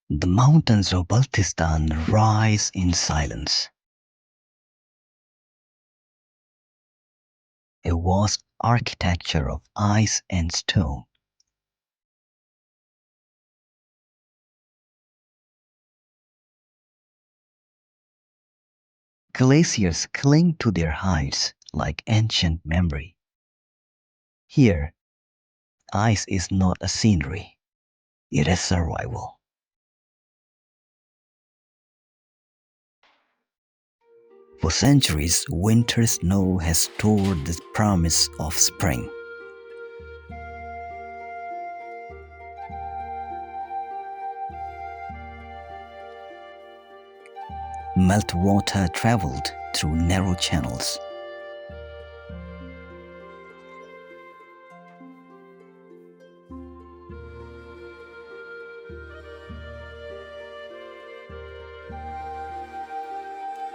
The mountains of Baltistan rise in silence, a vast architecture of ice and stone. Glaciers cling to their heights like ancient memory. Here, ice is not a scenery, it is survival. For centuries, winter snow has stored the promise of spring. Meltwater traveled through narrow channels.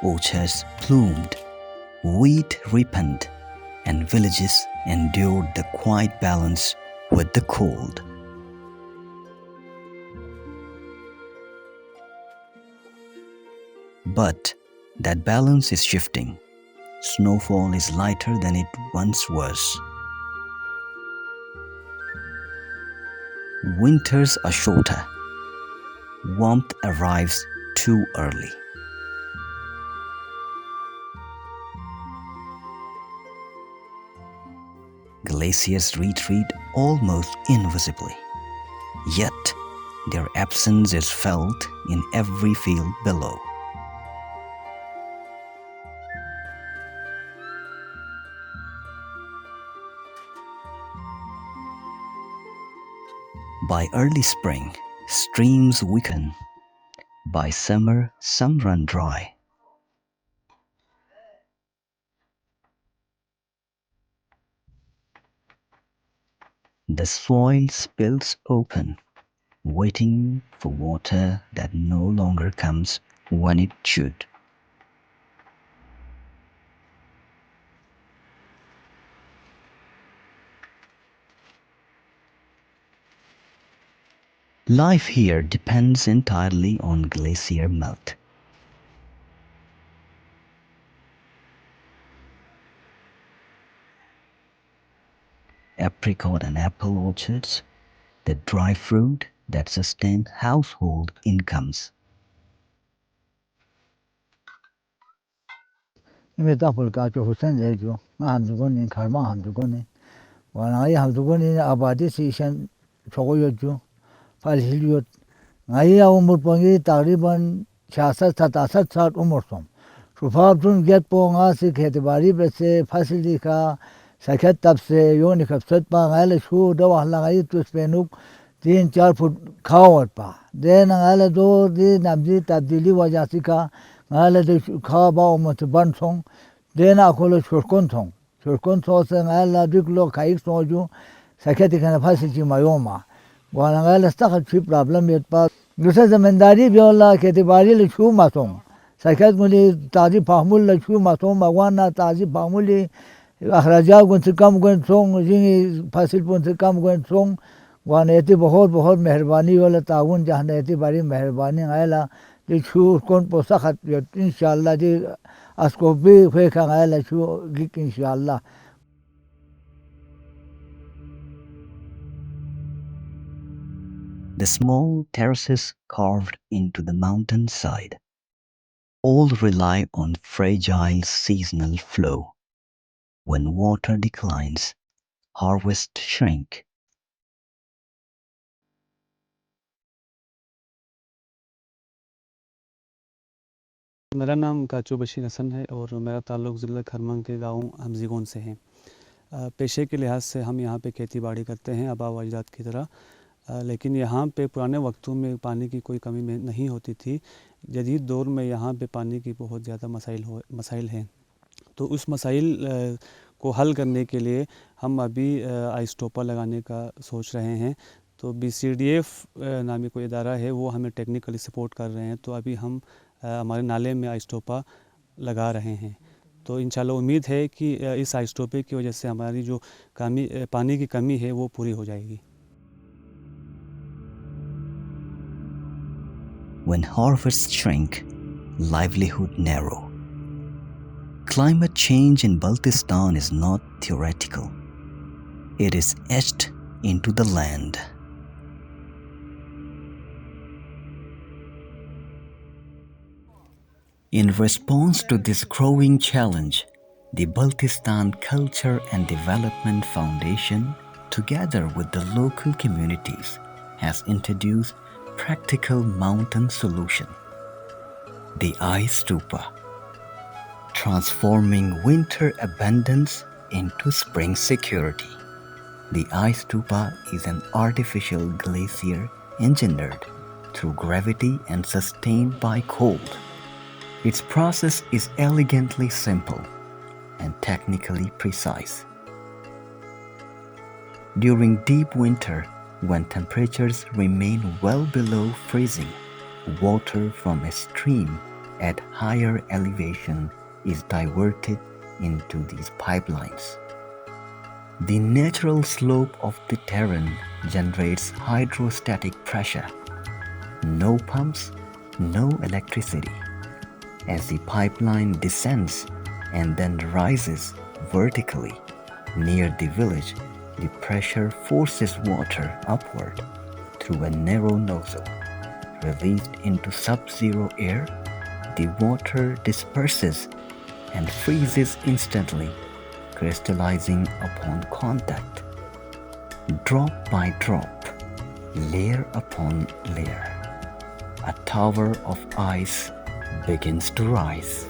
Orchards bloomed, wheat ripened, and villages endured the quiet balance with the cold. But that balance is shifting. Snowfall is lighter than it once was. Winters are shorter. Warmth arrives too early. Glaciers retreat almost invisibly, yet their absence is felt in every field below. By early spring, streams weaken. By summer, some run dry. The soil spills open, waiting for water that no longer comes when it should. Life here depends entirely on glacier melt. Apricot and apple orchards, the dry fruit that sustain household incomes. Ime tapol ka cho husen le jo han du gon karma han du gon wana ai han du gon abadi si shan chogo yo jo fal hil yo ngai ya umur pongi takriban 66-67 साल umur som shufab jun get po nga si kheti bari be se facility ka sakhet tab se yo ni khapsat pa ngai shu da wa la ngai tu spenuk 3-4 foot खावत पा then ngai do di namji tabdili wajah si ka ngai de kha ba umut ban song देना खोलो छोड़कोन से नगाला दिखलो खाइक सोजू सकेती खाना फांसी ची myoma वहाँ नगाला स्टक अच्छी प्रॉब्लम ये पा दूसरा जमींदारी भी होला खेती बाड़ी ले छू मासों सकेत मुली ताजी फाहमुल ले छू मासों भगवान ना ताजी फाहमुली अखराजा गुन से कम गुन सोंग जिंगी फासिल पुन से कम गुन सोंग वहाँ नेती बहुत बहुत मेहरबानी होला ताउन जहाँ नेती बड़ी मेहरबानी आयला जी छू कौन पोसा खत इंशाल्लाह जी ascopi fue cagada chu gik inshallah. The small terraces carved into the mountain side all rely on fragile seasonal flow. When water declines, harvests shrink. मेरा नाम काचू बशीर हसन है और मेरा ताल्लुक़ ज़िला खरमंग के गांव हमजीगोन से है। पेशे के लिहाज से हम यहाँ पे खेती बाड़ी करते हैं आबा व अजदाद की तरह, लेकिन यहाँ पे पुराने वक्तों में पानी की कोई कमी नहीं होती थी। जदीद दौर में यहाँ पे पानी की बहुत ज़्यादा मसाइल हैं। तो उस मसाइल को हल करने के लिए हम अभी आइस स्टोपा लगाने का सोच रहे हैं। तो BCDF नामी कोई इदारा है, वो हमें टेक्निकली सपोर्ट कर रहे हैं। तो अभी हम हमारे नाले में आइस स्टोपा लगा रहे हैं। तो इंशाल्लाह उम्मीद है कि इस आइस स्टोपे की वजह से हमारी जो पानी की कमी है वो पूरी हो जाएगी। When harvests shrink, livelihood narrow. Climate change in Baltistan is not theoretical. It is etched into the land. In response to this growing challenge, the Baltistan Culture and Development Foundation, together with the local communities, has introduced practical mountain solution, the Ice Stupa, transforming winter abundance into spring security. The Ice Stupa is an artificial glacier engineered through gravity and sustained by cold. Its process is elegantly simple and technically precise. During deep winter, when temperatures remain well below freezing, water from a stream at higher elevation is diverted into these pipelines. The natural slope of the terrain generates hydrostatic pressure. No pumps, no electricity. As the pipeline descends and then rises vertically near the village, the pressure forces water upward through a narrow nozzle. Released into sub-zero air, the water disperses and freezes instantly, crystallizing upon contact. Drop by drop, layer upon layer, a tower of ice begins to rise.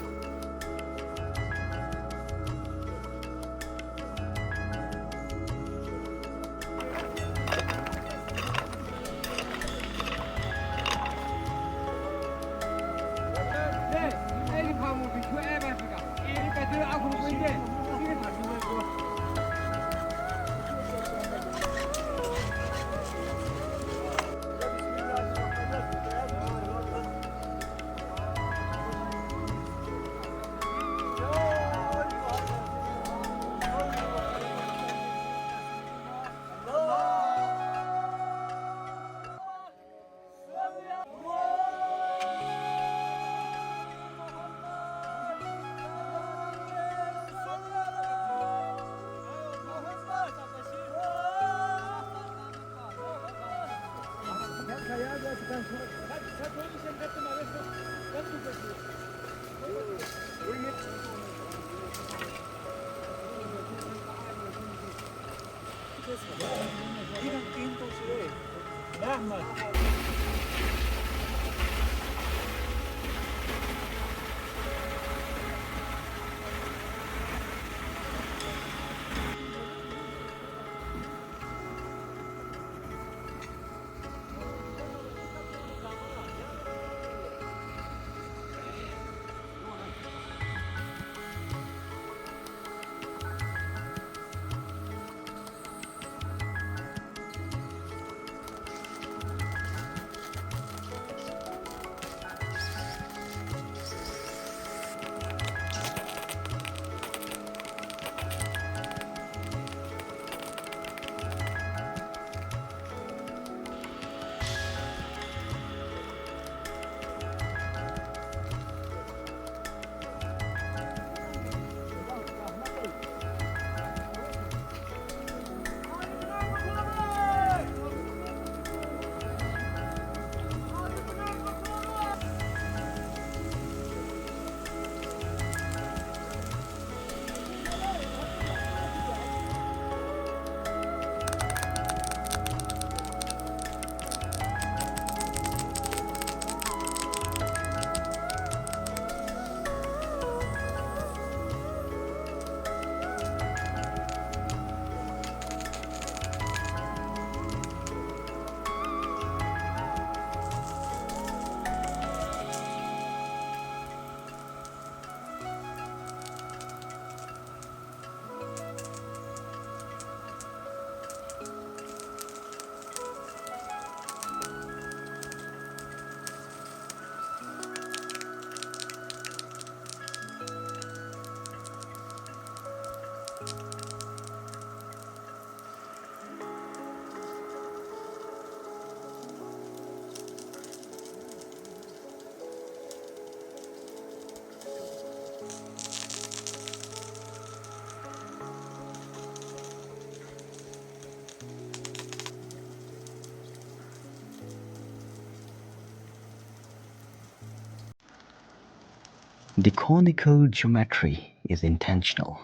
The conical geometry is intentional.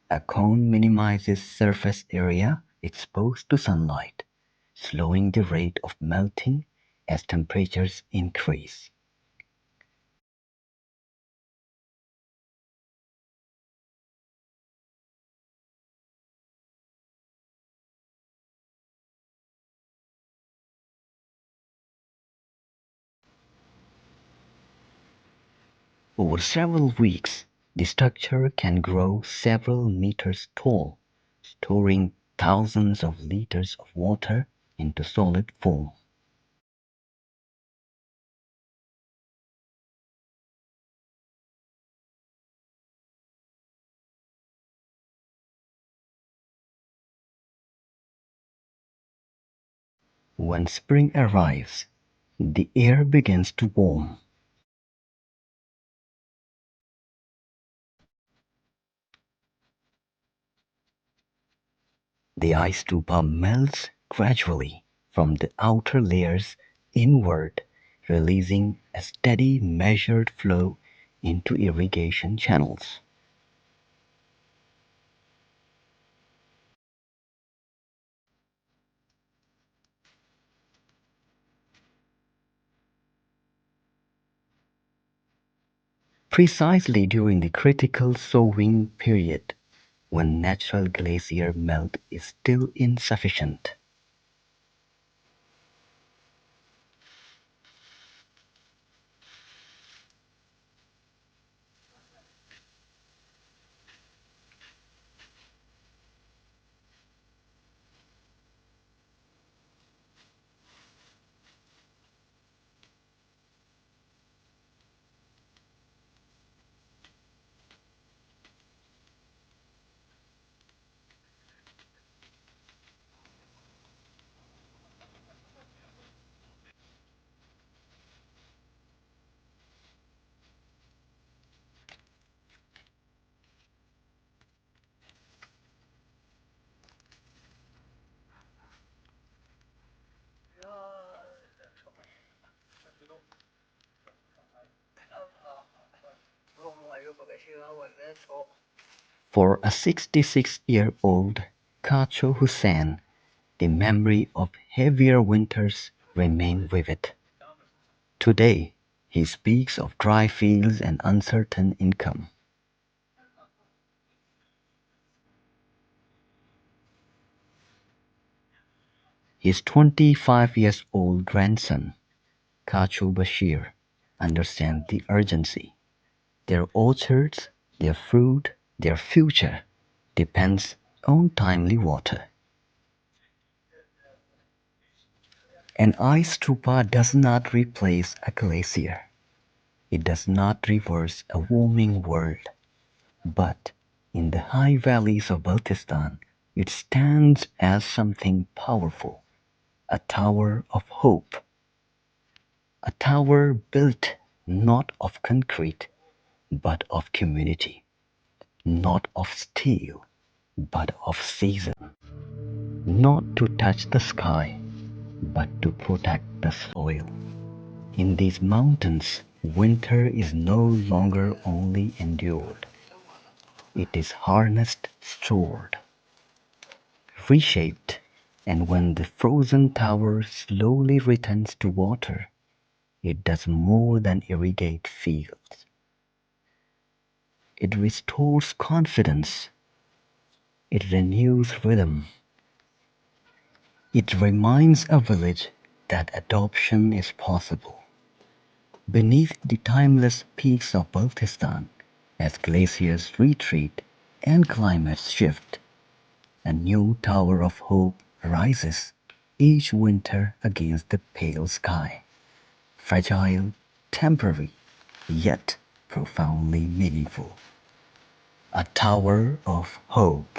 A cone minimizes surface area exposed to sunlight, slowing the rate of melting as temperatures increase. Over several weeks, the structure can grow several meters tall, storing thousands of liters of water into solid form. When spring arrives, the air begins to warm. The ice stupa melts gradually from the outer layers inward, releasing a steady, measured flow into irrigation channels. Precisely during the critical sowing period, when natural glacier melt is still insufficient. For a 66-year-old Kacho Hussein, the memory of heavier winters remain vivid. Today, he speaks of dry fields and uncertain income. His 25-year-old grandson, Kacho Bashir, understands the urgency. Their orchards, their fruit, their future depends on timely water. An ice stupa does not replace a glacier. It does not reverse a warming world. But in the high valleys of Baltistan, it stands as something powerful, a tower of hope, a tower built not of concrete, but of community, not of steel, but of season, not to touch the sky, but to protect the soil. In these mountains, winter is no longer only endured, it is harnessed, stored, reshaped, and when the frozen tower slowly returns to water, it does more than irrigate fields. It restores confidence, it renews rhythm, it reminds a village that adoption is possible. Beneath the timeless peaks of Baltistan, as glaciers retreat and climates shift, a new tower of hope rises each winter against the pale sky, fragile, temporary, yet profoundly meaningful. A tower of hope.